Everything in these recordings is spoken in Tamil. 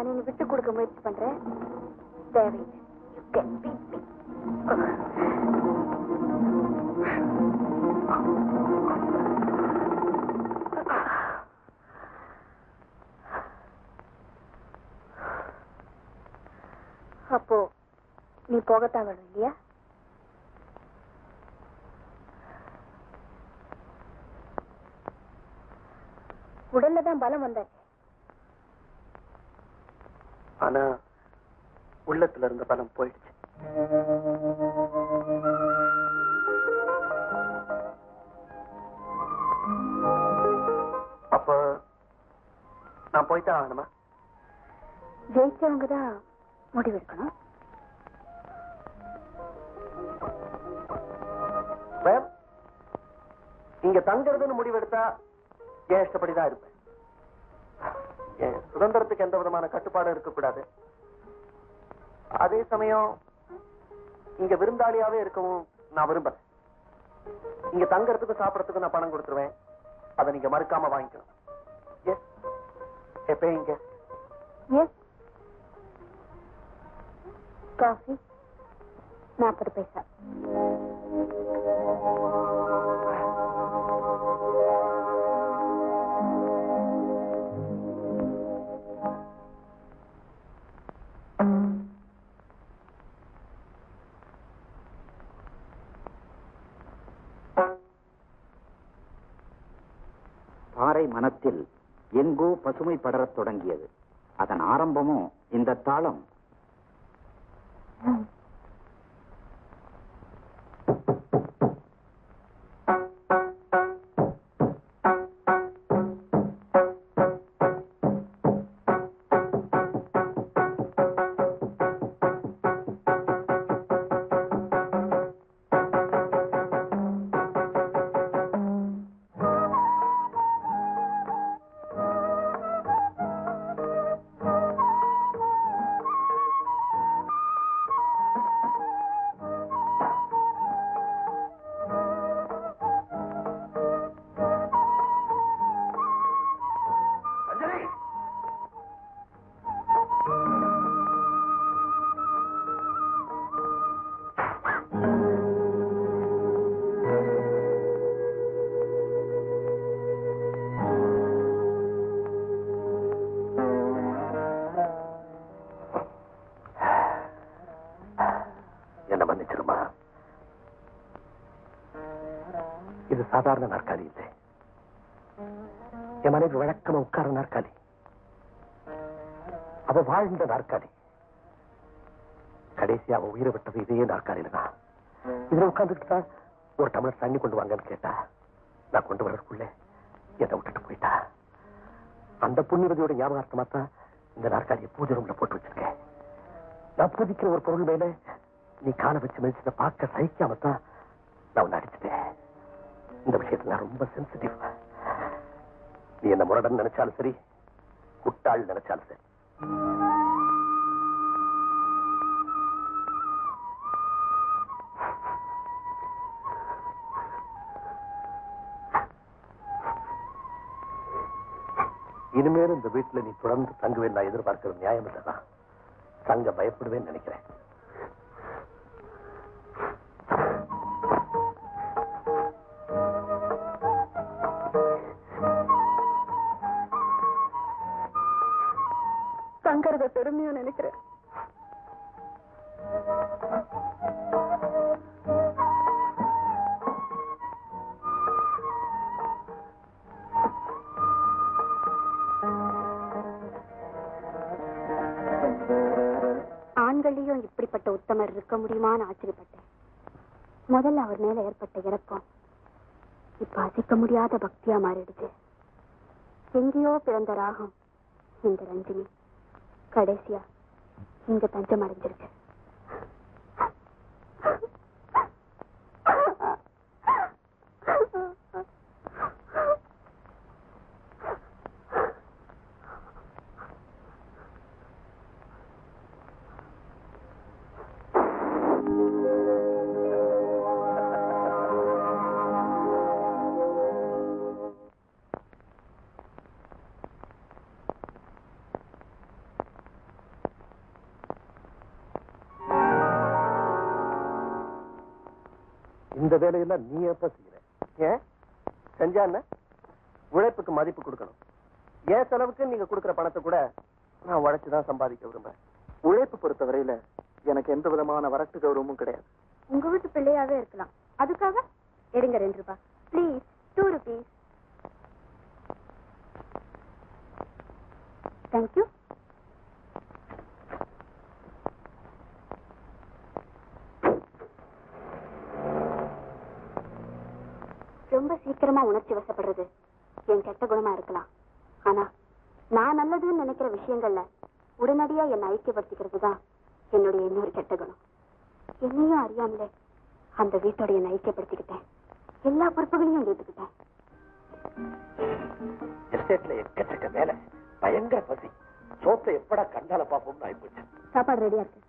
தானே விட்டு கொடுக்க முயற்சி பண்றேன். தேவை அப்போ நீ போகத்தான் வேணும் இல்லையா? உடல்லதான் பலம் வந்தாச்சு. ஆனா உள்ளத்துல இருந்த பலம் போயிடுச்சு. அப்ப நான் போய்தான் ஆகணுமா? ஜெயிச்சவங்கதான் முடிவெடுக்கணும். இங்க தங்குறதுன்னு முடிவெடுத்தா என் இஷ்டப்படிதான் இருப்பேன். என் சுதந்திரத்துக்கு எந்த விதமான கட்டுப்பாடும் இருக்கக்கூடாது. அதே சமயம் இங்க விருந்தாளியாவே இருக்கவும் நான் விரும்புறேன். இங்க தங்கறதுக்கு சாப்பிடறதுக்கு நான் பணம் கொடுத்துருவேன். அதை நீங்க மறுக்காம வாங்கிக்கணும். எப்ப காஃபி 40 பைசா. பாறை மனத்தில் எங்கோ பசுமை படரத் தொடங்கியது. அதன் ஆரம்பமும் இந்த தாளம். சாதாரண நாற்காலி இல்லை. என் மனைவி வழக்கமா உட்கார நாற்காலி. அவ வாழ்ந்த நாற்காலி. கடைசியா அவ உயிரை விட்டது இதே நாற்காலியில தான். இதுல உட்கார்ந்துட்டு தான் ஒரு டம்ளர் தண்ணி கொண்டு வாங்கன்னு கேட்டா, நான் கொண்டு வரதுக்குள்ள என்னை விட்டுட்டு போயிட்டா. அந்த புண்ணியவதியோட ஞாபகார்த்தமா தான் இந்த நாற்காலியை பூஜை ரூம்ல போட்டு வச்சிருக்கேன். நான் பூஜிக்கிற ஒரு பொருள் மேல நீ காலை வச்சு மெதிச்சதை பார்க்க சகிக்காமத்தான் நான் உன்னை அடிச்சுட்டேன். இந்த விஷயத்துல நான் ரொம்ப சென்சிட்டிவ். நீ என்ன முரடன் நினைச்சாலும் சரி, குட்டாள் நினைச்சாலும் சரி. இனிமேல் இந்த வீட்டுல நீ தொடர்ந்து தங்குவேன் நான் எதிர்பார்க்கிறது நியாயம் இல்லதான். தங்க பயப்படுவேன்னு நினைக்கிறேன். தங்கறத பெருமையா நினைக்கிறேன். ஆண்களையும் இப்படிப்பட்ட உத்தமர் இருக்க முடியுமான்னு ஆச்சரியப்பட்டேன். முதல்ல அவர் மேல ஏற்பட்ட இறக்கம் இப்ப அசைக்க முடியாத பக்தியா மாறிடுச்சு. எங்கேயோ பிறந்த ராகம் இந்த ரஞ்சினி கடைசியா இங்க தஞ்சம் அடைஞ்சிருக்கு. இந்த வேலையெல்லாம் நீ எப்ப செய்யற? ஏன் செஞ்சா என்ன? உழைப்புக்கு மதிப்பு கொடுக்கணும். ஏன் செலவுக்கு நீங்க கொடுக்கிற பணத்தை கூட நான் உழைச்சுதான் சம்பாதிக்க விரும்புறேன். உழைப்பு பொறுத்த வரையில எனக்கு எந்த விதமான வரட்டு கௌரவமும் கிடையாது. உங்க வீட்டு பிள்ளையாவே இருக்கலாம். அதுக்காக எடுங்க 2 ரூபாய் ப்ளீஸ். 2 rupees. தேங்க்யூ. ரொம்ப சீக்கிரமா உணர்ச்சி வசப்படுறது என் கெட்ட குணமா இருக்கலாம். ஆனா நான் நல்லதுன்னு நினைக்கிற விஷயங்கள்ல உடனடியா என்னை ஐக்கியப்படுத்திக்கிறது தான் என்னுடைய இன்னொரு கெட்ட குணம். என்னையும் அறியாமலே அந்த வீட்டோட என்னை ஐக்கியப்படுத்திக்கிட்டேன். எல்லா பொறுப்புகளையும் ஏற்றுக்கிட்டேன். எஸ்டேட்ல எக்கச்சக்க வேலை, பயங்கர பசி. சோத்தை எப்படா கண்டால பாப்போம்னு ஆயிப்போச்சு. சாப்பாடு ரெடியா இருக்கு.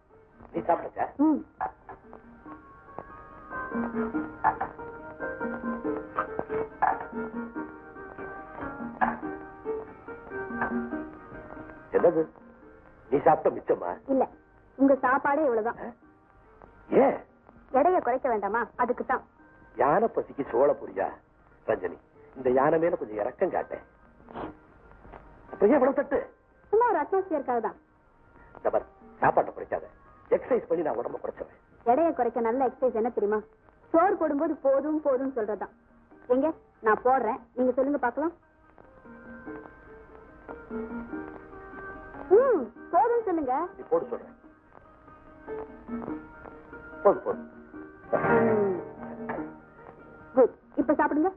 நீ சாப்பிடுச்சா? என்னது நீ சாப்பிட்ட மிச்சமா? இல்ல, உங்க சாப்பாடே இவ்வளவுதான். ஏன் எடைய குறைக்க வேண்டாமா? அதுக்கு தான். யானை பசிக்கு சோழ புரியா? ரஞ்சனி, இந்த யானை மேல கொஞ்சம் இறக்கம் காட்டேன். எவ்வளவு தட்டு? சும்மா ஒரு அட்மாஸ்பியருக்காக தான். சாப்பாட்டை குறைக்காத. எக்ஸசைஸ் பண்ணி நான் உடம்ப குறைச்சவன். எடைய குறைக்க நல்ல எக்ஸசைஸ் என்ன தெரியுமா? சோறு போடும்போது போதும் போதும் சொல்றதுதான். எங்க நான் போடுறேன், நீங்க சொல்லுங்க பாக்கலாம். போதும் சொல்லுங்க. நீ போடு சொல்றேன். போது போது. குட். இப்ப சாப்பிடுங்க.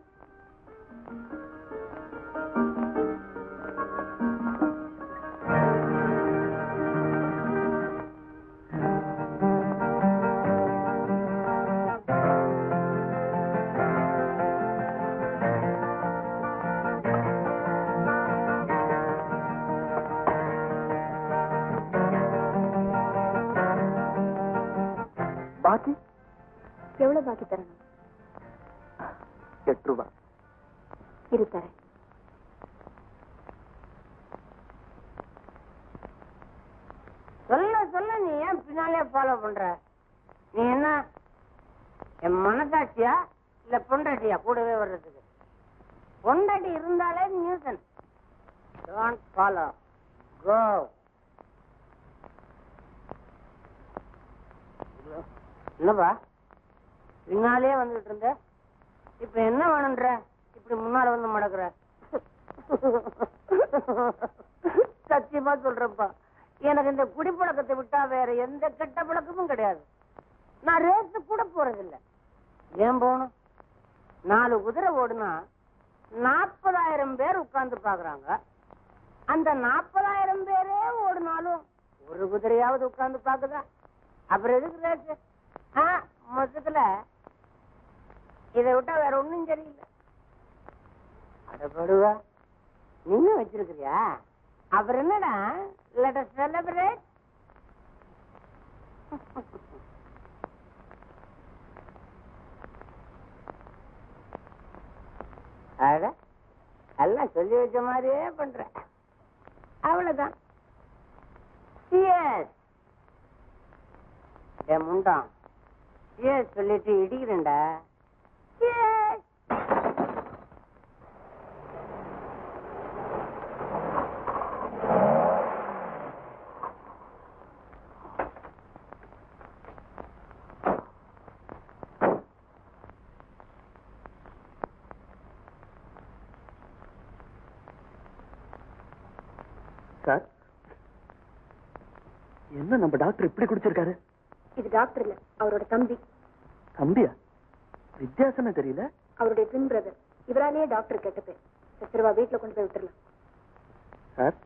பாக்கி எவ்வளவு பாக்கி தரணும்? 8 ரூபாய். இரு தரேன். சொல்ல சொல்ல நீ ஏன் பின்னாலே ஃபாலோ பண்ற? நீ என்ன என் மனசாட்சியா இல்ல பொண்டாட்டியா கூடவே வர்றதுக்கு? பொண்டாட்டி இருந்தாலே நியூசன். டோன்ட் ஃபாலோ, கோ. என்னப்பா பின்னாலே வந்துட்டு இருந்த? இப்ப என்ன வேணும்ன்ற? இப்படி முன்னால வந்து மடக்குற? சத்தியமா சொல்றப்பா, எனக்கு இந்த குடிப்பழக்கத்தை விட்டா வேற எந்த கெட்ட பழக்கமும் கிடையாது. நான் ரேஸ் கூட போறதில்லை. ஏன் போகணும்? 4 குதிரை ஓடுனா 40,000 பேர் உட்கார்ந்து பாக்குறாங்க. அந்த 40,000 பேரே ஓடுனாலும் ஒரு குதிரையாவது உட்கார்ந்து பாக்குதா? அப்புறம் எதுக்கு ரேஸ்? மொத்தத்துல இதை விட்டா வேற ஒண்ணும் சரியில்லை. அடப்படுவா, நீங்க வச்சிருக்கிறியா? அப்புறம் என்னடா, let us celebrate. அட எல்லாம் சொல்லி வச்ச மாதிரியே பண்ற. அவ்வளவுதான். முண்டான் சொல்லிட்டு இடிக்கிறேன்டா. சார், என்ன நம்ம டாக்டர் இப்படி குடிச்சிருக்காரு? இது டாக்டர் இல்ல, அவரோட தம்பி. தம்பியா? வித்தியாசமே தெரியல. அவருடைய ட்வின் பிரதர். இவராலேயே டாக்டர் கேட்ட பேர். 10 ரூபாய் வீட்டுல கொண்டு போய் விட்டுறலாம். சார்,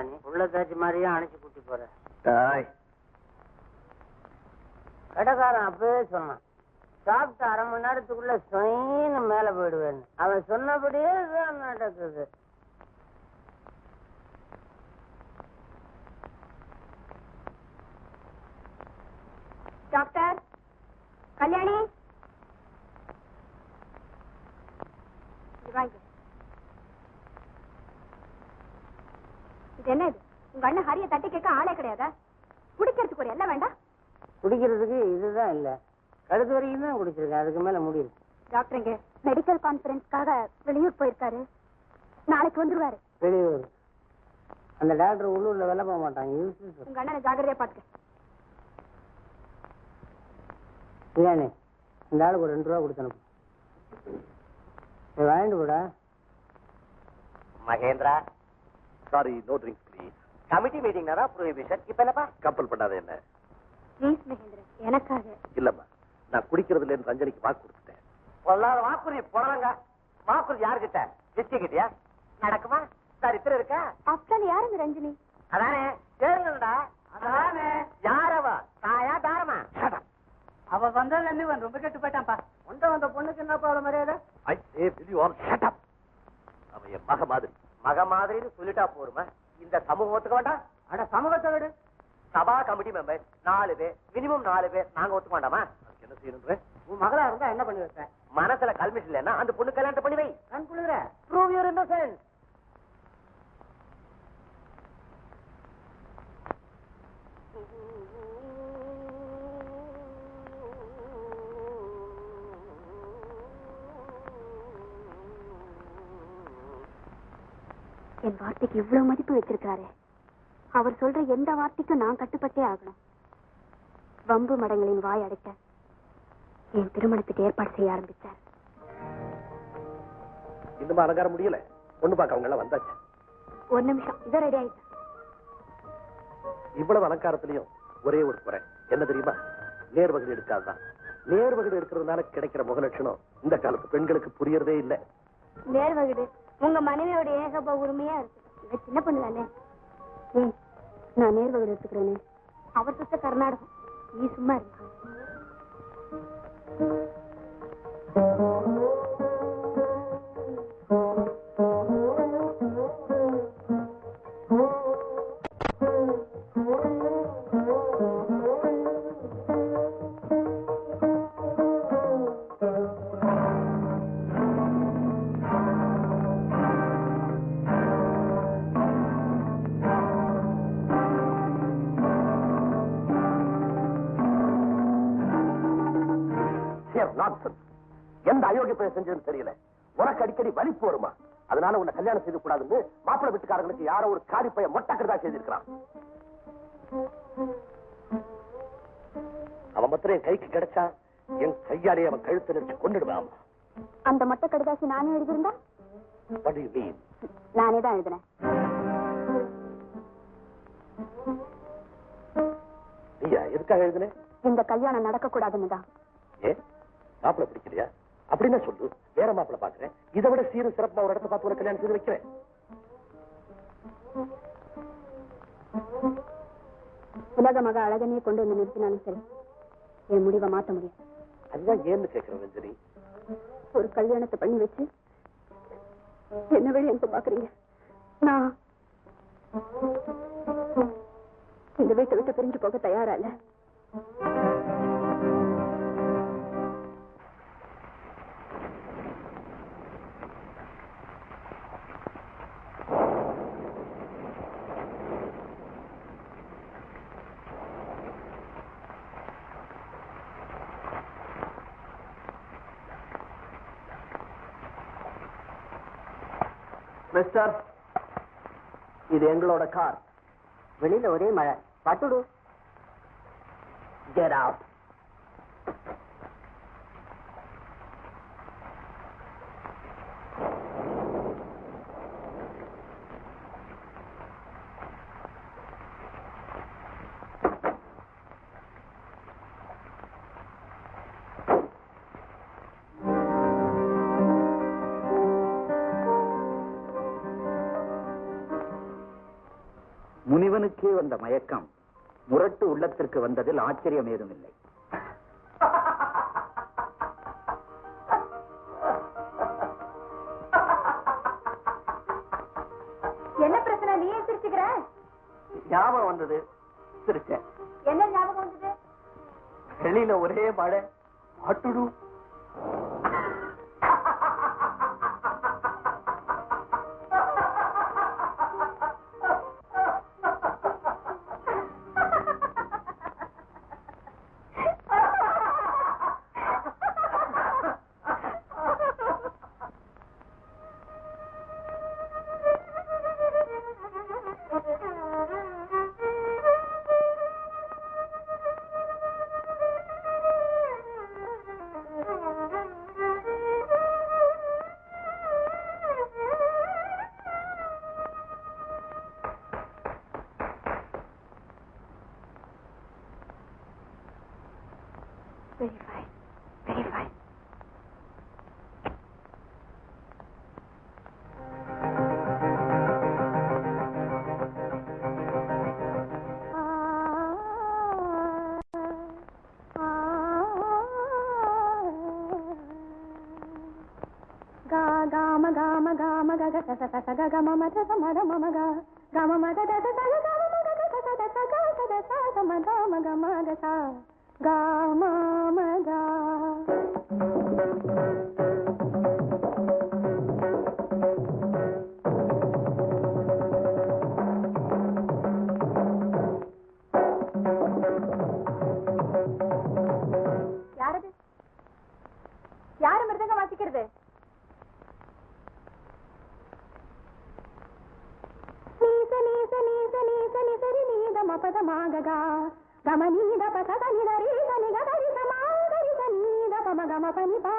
நீ உள்ள தாச்சி மாதிரியும் அணைச்சு கூட்டி போற. கடைக்காரன் அப்பவே சொன்னான், சாப்பிட்டு 1/2 மணி நேரத்துக்குள்ள சொயின்னு மேல போயிடுவேன்னு. அவன் சொன்னபடியே நடக்குது. டாக்டர், கல்யாணி இது என்ன இது? உங்க அண்ணன் ஹரிய தட்டி கேட்க ஆளே கிடையாதா? குடிக்கிறதுக்கு ஒரு எல்லாம் வேண்டாம்? குடிக்கிறதுக்கு இதுதான் இல்ல, கழுத்து வரைக்கும் தான் குடிச்சிருக்கேன், அதுக்கு மேல முடியும். டாக்டர் இங்க மெடிக்கல் கான்பரன்ஸ்க்காக வெளியூர் போயிருக்காரு, நாளைக்கு வந்துருவாரு. வெளியூர்? அந்த டாக்டர் உள்ளூர்ல வேலை போக மாட்டாங்க. உங்க அண்ணனை ஜாகிரதையா பாத்துக்க. ஏனே இந்த ஆளுக்கு ஒரு 2 ரூபா கொடுத்தனும். வாங்கிட்டு போடா. Mahendra, sorry, no drinks please. Committee meeting தான் ப்ரோஹிபிஷன். இப்ப என்னப்பா கம்பல் பண்ணாத என்ன? ப்ளீஸ் மகேந்திரன், எனக்காக. இல்லம்மா, நான் குடிக்கிறதுல இருந்து ரஞ்சனிக்கு வாக்கு கொடுத்துட்டேன். பொல்லாத வாக்குறுதி போடலாங்க. வாக்குறுதி யாருக்கிட்ட? நிச்சயிக்கிட்டியா? நடக்குமா? சரித்திரம் இருக்கா? அப்சல் யாருங்க ரஞ்சினி? அதானே கேளுங்கடா. அதானே யாரவா? தாயா தாரமா? அவ வந்ததுல ரொம்ப கெட்டு போயிட்டான்ப்பா. வந்த பொண்ணுக்கு என்னப்பா அவ்வளவு மரியாதை? I say will you all shut up. அவன் என் மக மாதிரி. மக மாதிரின்னு சொல்லிட்டா போருமா? இந்த சமூகத்துக்கு வேண்டாம். அட சமூகத்தை விடு. சபா கமிட்டி மெம்பர் 4 பேர், மினிமம் 4 பேர் நாங்க ஒத்துக்க வேண்டாமா? அதுக்கு என்ன செய்யணும்? உன் மகளா இருந்தா என்ன பண்ணி வைப்பேன்? மனசுல கல்மிஷ் இல்லைன்னா அந்த பொண்ணு கல்யாணத்தை பண்ணி வை. நான் குளிர ப்ரூவ் யுவர் இன்னசென்ஸ். என் வார்த்தைக்கு இவ்வளவு மதிப்பு வச்சிருக்காரு. அவர் சொல்ற எந்த வார்த்தைக்கும் நான் கட்டுப்பட்டே ஆகணும். வம்பு மடங்களின் வாய் அடைக்க என் திருமணத்துக்கு ஏற்பாடு செய்ய ஆரம்பிச்சார். இன்னும் அலங்கார முடியல. பொண்ணு பார்க்க அவங்க எல்லாம் வந்தாச்சு. ஒரு நிமிஷம், இதை ரெடி ஆயிட்டு. இவ்வளவு அலங்காரத்திலையும் ஒரே ஒரு குறை என்ன தெரியுமா? நேர்வகடு எடுக்காதுதான். நேர்வகடு எடுக்கிறதுனால கிடைக்கிற முகலட்சணம் இந்த காலத்து பெண்களுக்கு புரியறதே இல்லை. நேர்வகிடு உங்க மனைவியோட ஏகப உரிமையா இருக்கு. இவ சின்ன பொண்ணு தானே. நான் நேர்வகிடு எடுத்துக்கிறேனே. அவர் சுத்த கர்நாடகம், நீ சும்மா இருக்க. எந்த அயோக்கிய பையன் செஞ்சதுன்னு தெரியல. உனக்கு அடிக்கடி வலிப்பு வருமா? அதனால உன்னை கல்யாணம் செய்து கூடாதுன்னு மாப்பிள்ளை வீட்டுக்காரங்களுக்கு யாரோ ஒரு காரி பையன் மொட்டக்கருதா செய்திருக்கிறான். அவன் மாத்திரம் என் கைக்கு கிடைச்சா என் கையாலே அவன் கழுத்து நெரிச்சு கொண்டுடுவான். அந்த மொட்டை கடிதாசி நானே எழுதியிருந்தா? What do you mean? நானே தான் எழுதினேன். நீயா எதுக்காக எழுதின? இந்த கல்யாணம் நடக்க கூடாதுன்னு தான். ஏன் மாப்பிள்ளை பிடிக்கலையா? அப்படின்னா சொல்லு, வேற மாப்பிள்ளை பாக்குறேன். இதை விட சீரும் சிறப்பா ஒரு இடத்த பார்த்து ஒரு கல்யாணம் செய்து வைக்கிறேன். உலக மக அழகனையே கொண்டு வந்து நிறுத்தினாலும் சரி, என் முடிவை மாற்ற முடியும். அதுதான் ஏன்னு கேட்கிறேன் ரஞ்சனி. ஒரு கல்யாணத்தை பண்ணி வச்சு என்ன வழி எனக்கு பாக்குறீங்க? நான் இந்த வீட்டை விட்டு பிரிஞ்சு போக தயாரா இல்ல. மிஸ்டர், இது எங்களோட கார். வெளியில ஒரே மழை, பட்டுடு. Get out. முனிவனுக்கே வந்த மயக்கம் முரட்டு உள்ளத்திற்கு வந்ததில் ஆச்சரியம் ஏதுமில்லை. என்ன பிரச்சனை? நீயே சிரிச்சுக்கிற? ஞாபகம் வந்தது, சிரிச்சேன். என்ன ஞாபகம் வந்தது? வெளியில ஒரே மழை, பட்டுடு. Very fine. Very fine. யாரு மிருதங்க வாசிக்கிறது? நீச நீச நீச நீச நிசரி நீத மபதமாகா கமநீத பசத நிதரி சனிகதரி சமாதரி சனீத பமகம பனிபா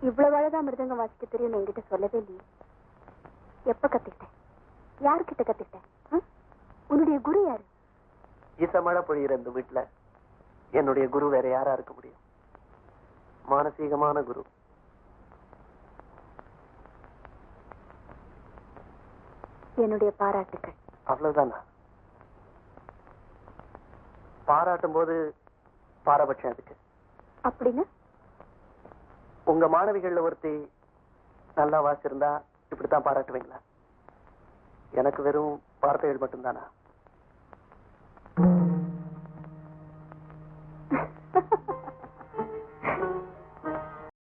இவ்வளவு அழகா மிருதங்கம் வாசிக்க தெரியும் என்கிட்ட சொல்லவே இல்லையே. எப்ப கத்துக்கிட்டேன்? யாருக்கிட்ட கத்துக்கிட்டேன்? உன்னுடைய குரு யாரு? ஈசமழை பொழியிற இந்த வீட்டுல என்னுடைய குரு வேற யாரா இருக்க முடியும்? மானசீகமான குரு. என்னுடைய பாராட்டுக்கள். அவ்வளவுதானா? பாராட்டும் போது பாரபட்சம் அதுக்கு அப்படின்னு உங்க மாணவிகள்ல ஒருத்தி நல்லா வாசிச்சிருந்தா இப்படித்தான் பாராட்டுவீங்களா? எனக்கு வெறும் வார்த்தைகள் மட்டும்தானா?